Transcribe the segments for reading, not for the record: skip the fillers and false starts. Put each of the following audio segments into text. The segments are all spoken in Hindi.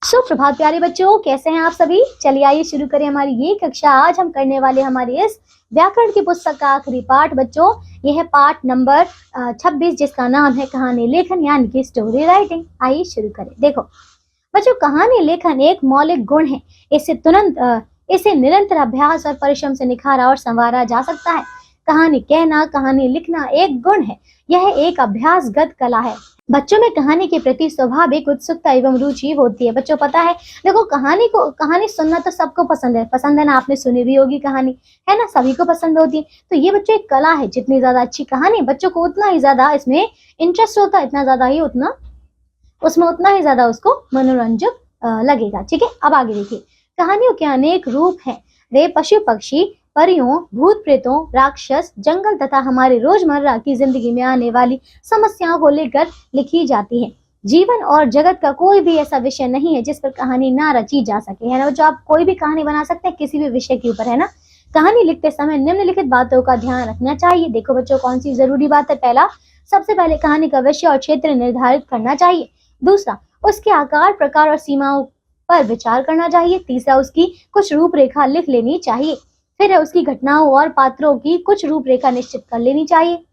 सुप्रभात प्यारे बच्चों, कैसे हैं आप सभी। चलिए आइए शुरू करें हमारी ये कक्षा। आज हम करने वाले हमारी इस व्याकरण की पुस्तक का आखिरी पाठ बच्चों, यह है पाठ नंबर 26 जिसका नाम है कहानी लेखन यानी कि स्टोरी राइटिंग। आइए शुरू करें। देखो बच्चों, कहानी लेखन एक मौलिक गुण है। इसे निरंतर अभ्यास और परिश्रम से निखारा और संवारा जा सकता है। कहानी कहना, कहानी लिखना एक गुण है। यह एक अभ्यासगत कला है। बच्चों में कहानी के प्रति स्वाभाविक उत्सुकता एवं रुचि होती है। बच्चों पता है, देखो कहानी सुनना तो सबको पसंद है ना। आपने सुनी भी होगी कहानी, है ना, सभी को पसंद होती है। तो ये बच्चों एक कला है। जितनी ज्यादा अच्छी कहानी बच्चों को उतना ही ज्यादा इसमें इंटरेस्ट होता है, उतना ही ज्यादा उसको मनोरंजक लगेगा। ठीक है, अब आगे देखिए। कहानियों के अनेक रूप हैं। वे पशु पक्षी, परियों, भूत प्रेतों, राक्षस, जंगल तथा हमारे रोजमर्रा की जिंदगी में आने वाली समस्याओं को लेकर लिखी जाती है। जीवन और जगत का कोई भी ऐसा विषय नहीं है जिस पर कहानी ना रची जा सके, है ना। जो आप कोई भी कहानी बना सकते हैं किसी भी विषय के ऊपर, है ना। कहानी लिखते समय निम्नलिखित बातों का ध्यान रखना चाहिए। देखो बच्चों, कौन सी जरूरी बात है। सबसे पहले कहानी का विषय और क्षेत्र निर्धारित करना चाहिए। दूसरा, उसके आकार, प्रकार और सीमाओं पर विचार करना चाहिए। तीसरा, उसकी कुछ रूपरेखा लिख लेनी चाहिए। फिर है उसकी घटनाओं और पात्रों की कुछ रूपरेखा निश्चित कर लेनी चाहिए।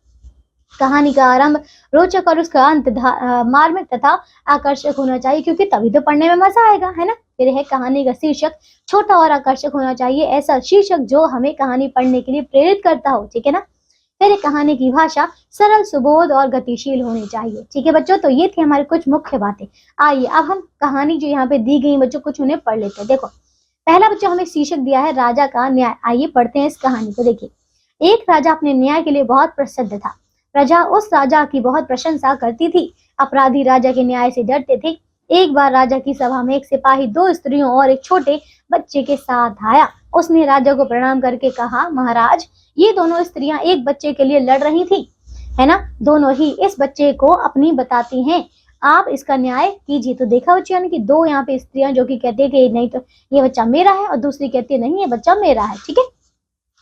कहानी का आरंभ रोचक और उसका अंत मार्मिक तथा आकर्षक होना चाहिए, क्योंकि तभी तो पढ़ने में मजा आएगा, है ना। फिर है कहानी का शीर्षक छोटा और आकर्षक होना चाहिए। ऐसा शीर्षक जो हमें कहानी पढ़ने के लिए प्रेरित करता हो, ठीक है ना। फिर कहानी की भाषा सरल, सुबोध और गतिशील होनी चाहिए। ठीक है बच्चों, तो ये थी हमारी कुछ मुख्य बातें। आइए अब हम कहानी जो यहाँ पे दी गई बच्चों कुछ उन्हें पढ़ लेते हैं। देखो पहला बच्चों हमें शीर्षक दिया है राजा का न्याय। आइए पढ़ते हैं इस कहानी को। देखिए, एक राजा अपने न्याय के लिए बहुत प्रसिद्ध था। प्रजा उस राजा की बहुत प्रशंसा करती थी। अपराधी राजा के न्याय से डरते थे। एक बार राजा की सभा में एक सिपाही 2 स्त्रियों और एक छोटे बच्चे के साथ आया। उसने राजा को प्रणाम करके कहा, महाराज, ये दोनों स्त्रियां एक बच्चे के लिए लड़ रही थी, है ना। दोनों ही इस बच्चे को अपनी बताती हैं, आप इसका न्याय कीजिए। तो देखा बच्चों, यानी कि 2 यहाँ पे स्त्रियां जो कि कहती है कि नहीं तो ये बच्चा मेरा है, और दूसरी कहती है नहीं ये बच्चा मेरा है। ठीक है,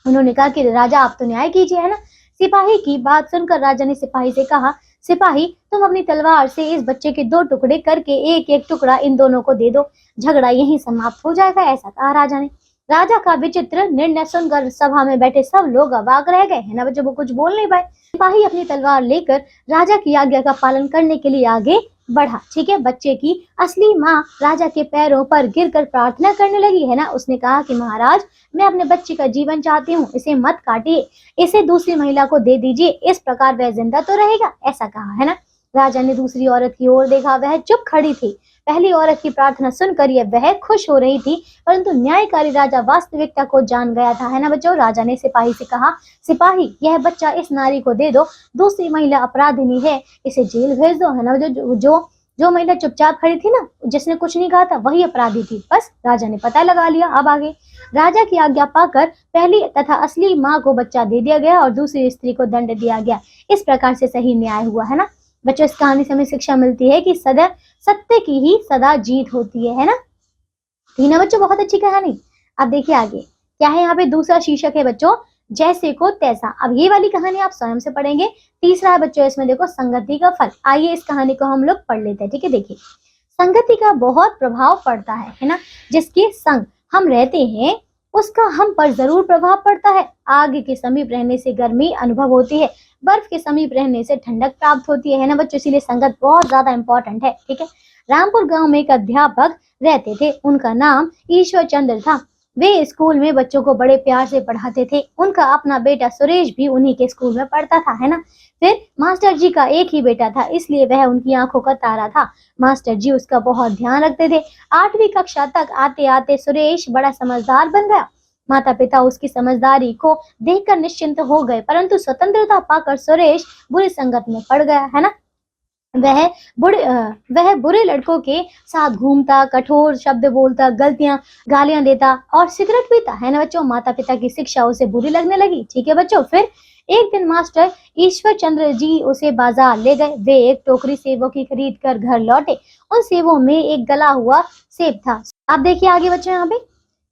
उन्होंने कहा कि राजा आप तो न्याय कीजिए, है ना। सिपाही की बात सुनकर राजा ने सिपाही से कहा, सिपाही तुम अपनी तलवार से इस बच्चे के 2 टुकड़े करके एक एक टुकड़ा इन दोनों को दे दो, झगड़ा यहीं समाप्त हो जाएगा। ऐसा कहा राजा ने। राजा का विचित्र निर्णय सुनकर सभा में बैठे सब लोग अवाक रह गए, है ना बच्चों, वो कुछ बोल नहीं पाए। सिपाही अपनी तलवार लेकर राजा की आज्ञा का पालन करने के लिए आगे बढ़ा। ठीक है, बच्चे की असली माँ राजा के पैरों पर गिरकर प्रार्थना करने लगी, है ना। उसने कहा कि महाराज, मैं अपने बच्चे का जीवन चाहती हूँ, इसे मत काटिए, इसे दूसरी महिला को दे दीजिए, इस प्रकार वह जिंदा तो रहेगा। ऐसा कहा, है ना। राजा ने दूसरी औरत की ओर देखा, वह चुप खड़ी थी। पहली औरत की प्रार्थना सुनकर वह खुश हो रही थी, परंतु न्यायकारी राजा वास्तविकता को जान गया था, है ना बच्चों। राजा ने सिपाही से कहा, सिपाही यह बच्चा इस नारी को दे दो, दूसरी महिला अपराधिनी है, इसे जेल भेज दो, है ना। जो महिला चुपचाप खड़ी थी ना, जिसने कुछ नहीं कहा था, वही अपराधी थी। बस राजा ने पता लगा लिया। अब आगे, राजा की आज्ञा पाकर पहली तथा असली माँ को बच्चा दे दिया गया और दूसरी स्त्री को दंड दिया गया। इस प्रकार से सही न्याय हुआ, है ना बच्चों। इस कहानी से हमें शिक्षा मिलती है कि सदा सत्य की ही सदा जीत होती है ना। थी ना बच्चों बहुत अच्छी कहानी। अब देखिए आगे क्या है। यहाँ पे दूसरा शीर्षक है बच्चों जैसे को तैसा। अब ये वाली कहानी आप स्वयं से पढ़ेंगे। तीसरा है बच्चों इसमें देखो संगति का फल। आइए इस कहानी को हम लोग पढ़ लेते हैं। ठीक है, देखिए, संगति का बहुत प्रभाव पड़ता है ना। जिसके संग हम रहते हैं उसका हम पर जरूर प्रभाव पड़ता है। आग के समीप रहने से गर्मी अनुभव होती है, बर्फ के समीप रहने से ठंडक प्राप्त होती है ना बच्चों। इसीलिए संगत बहुत ज्यादा इंपॉर्टेंट है। ठीक है, रामपुर गांव में एक अध्यापक रहते थे। उनका नाम ईश्वर चंद्र था। वे स्कूल में बच्चों को बड़े प्यार से पढ़ाते थे। उनका अपना बेटा सुरेश भी उन्हीं के स्कूल में पढ़ता था, है ना। फिर मास्टर जी का एक ही बेटा था, इसलिए वह उनकी आंखों का तारा था। मास्टर जी उसका बहुत ध्यान रखते थे। 8वीं कक्षा तक आते आते सुरेश बड़ा समझदार बन गया। माता पिता उसकी समझदारी को देखकर निश्चिंत हो गए, परंतु स्वतंत्रता पाकर सुरेश बुरी संगत में पड़ गया, है ना। वह बुरे लड़कों के साथ घूमता, कठोर शब्द बोलता, गालियां देता और सिगरेट पीता, है ना बच्चों। माता पिता की शिक्षा उसे बुरी लगने लगी। ठीक है बच्चों, फिर एक दिन मास्टर ईश्वर चंद्र जी उसे बाजार ले गए। वे एक टोकरी सेबों की खरीद कर घर लौटे। उन सेबों में एक गला हुआ सेब था। अब देखिए आगे बच्चों, यहाँ पे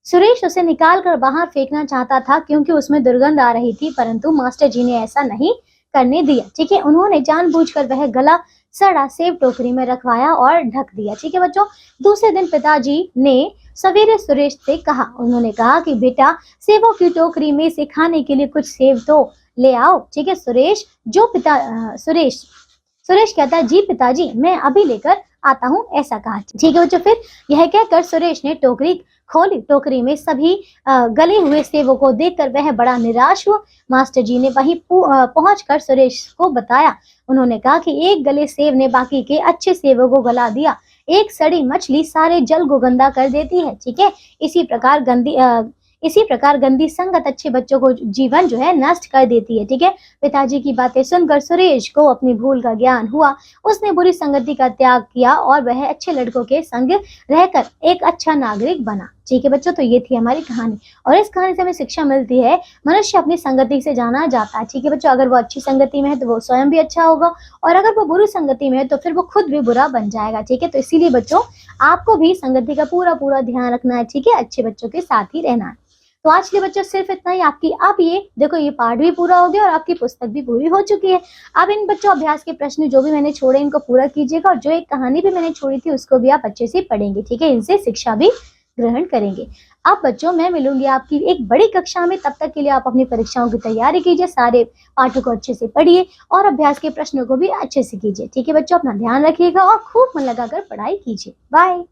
सुरेश उसे निकाल कर बाहर फेंकना चाहता था क्योंकि उसमें दुर्गंध आ रही थी, परंतु मास्टर जी ने ऐसा नहीं करने दिया। ठीक है, उन्होंने जानबूझकर वह गला सड़ा सेब टोकरी में रखवाया और ढक दिया। ठीक है बच्चों। दूसरे दिन पिताजी ने सवेरे सुरेश से कहा, उन्होंने कहा कि बेटा सेबों की टोकरी में से खाने के लिए कुछ सेब तो ले आओ। ठीक है। सुरेश कहता है, जी पिताजी मैं अभी लेकर आता हूँ, ऐसा कहा। ठीक है बच्चों। फिर यह कहकर सुरेश ने टोकरी खोली। टोकरी में सभी गले हुए सेबों को देखकर वह बड़ा निराश हुआ। मास्टर जी ने वहीं पहुंचकर सुरेश को बताया। उन्होंने कहा कि एक गले सेब ने बाकी के अच्छे सेबों को गला दिया। एक सड़ी मछली सारे जल को गंदा कर देती है। ठीक है। इसी प्रकार गंदी संगत अच्छे बच्चों को जीवन जो है नष्ट कर देती है। ठीक है। पिताजी की बातें सुनकर सुरेश को अपनी भूल का ज्ञान हुआ। उसने बुरी संगति का त्याग किया और वह अच्छे लड़कों के संग रहकर एक अच्छा नागरिक बना। ठीक है बच्चों। तो ये थी हमारी कहानी और इस कहानी से हमें शिक्षा मिलती है मनुष्य अपनी संगति से जाना जाता है। ठीक है बच्चों। अगर वो अच्छी संगति में है तो वो स्वयं भी अच्छा होगा और अगर वो बुरी संगति में है तो फिर वो खुद भी बुरा बन जाएगा। ठीक है। तो इसीलिए बच्चों आपको भी संगति का पूरा ध्यान रखना है। ठीक है। अच्छे बच्चों के साथ ही रहना है। तो आज के लिए बच्चों सिर्फ इतना ही। अब ये देखो ये पाठ भी पूरा हो गया और आपकी पुस्तक भी पूरी हो चुकी है। अब इन बच्चों अभ्यास के प्रश्न जो भी मैंने छोड़े इनको पूरा कीजिएगा और जो एक कहानी भी मैंने छोड़ी थी उसको भी आप अच्छे से पढ़ेंगे। ठीक है। इनसे शिक्षा भी ग्रहण करेंगे। अब बच्चों मैं मिलूंगी आपकी एक बड़ी कक्षा में। तब तक के लिए आप अपनी परीक्षाओं की तैयारी कीजिए। सारे पाठों को अच्छे से पढ़िए और अभ्यास के प्रश्नों को भी अच्छे से कीजिए। ठीक है बच्चों। अपना ध्यान रखिएगा और खूब मन लगाकर पढ़ाई कीजिए। बाय।